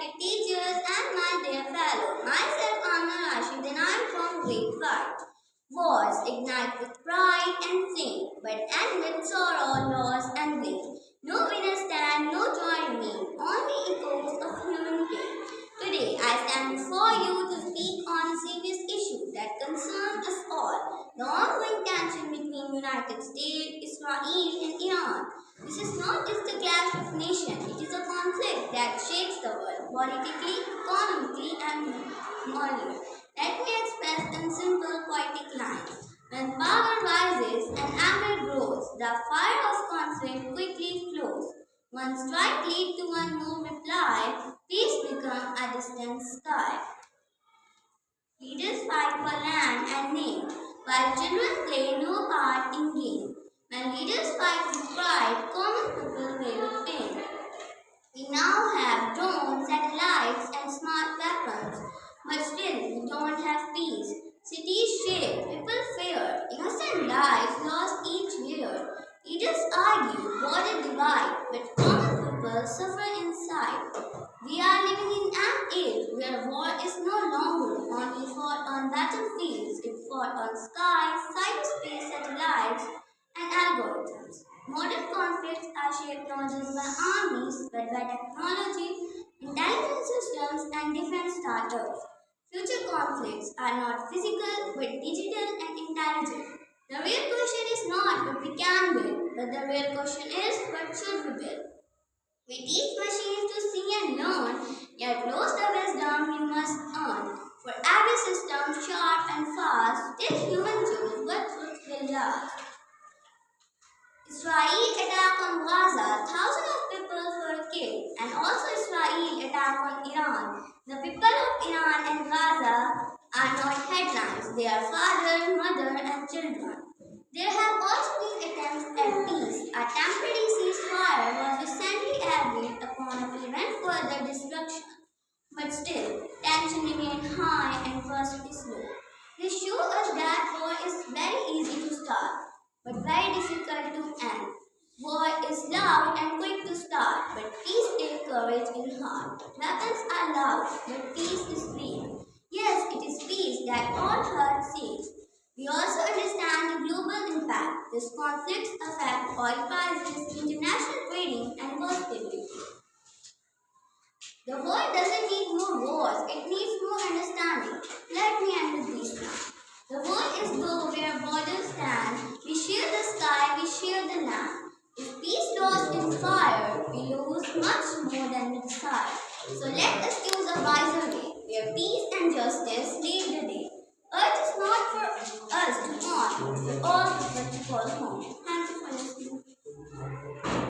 respected teachers, and my dear fellow. Myself, Amna Rashid, and I am from grade 5. Wars ignite with pride and flame, but end with sorrow, loss, and blame. No winner stand, no joy remain, only echoes of human pain. Today, I stand before you to speak on a serious issue that concerns us all: the ongoing tension between United States, Israel, and Iran. This is not just a clash of nations, it is a conflict that shakes the world politically, economically, and morally. Let me express in simple poetic lines. When power rises and anger grows, the fire of conflict quickly flows. One strike leads to one more reply, peace becomes a distant sky. Leaders fight for land and name, while children play no part in game. When leaders fight with pride, common people pay with pain. We now have drones, satellites, and smart weapons, but still we don't have peace. Cities shake, people fear, innocent lives lost each year. Leaders argue, borders divide, but common people suffer inside. We are living in an age where war is no longer only fought on battlefields, it fought on skies, cyberspace, satellites, and algorithms. Modern conflicts are shaped not just by armies but by technology, intelligence systems, and defense startups. Future conflicts are not physical but digital and intelligent. The real question is not what we can build, but the real question is what should we build. We teach machines to see and learn, yet lose the wisdom we must earn. For every system sharp and fast, still human choose what truth will last. Israel attack on Gaza, thousands of people were killed, and also Israel attack on Iran. The people of Iran and Gaza are not headlines, they are father, mother, and children. There have also been attempts at peace. A temporary ceasefire was recently agreed upon to prevent further destruction. But still, tension remained high and trust is low. This shows us that war is very easy to start, but very difficult to end. War is loud and quick to start, but peace takes courage in heart. Weapons are loud, but peace is free. Yes, it is peace that all heart seeks. We also understand the global impact. These conflicts affect oil prices, international trading, and world stability. The world doesn't need more wars, it needs more understanding. Let me end with this now. The world is though where borders stand, we share the sky, we share the land. If peace lost in fire, we lose much more than we desire. So let us choose a wiser way, where peace and justice lead the day. Earth is not for us to own, for all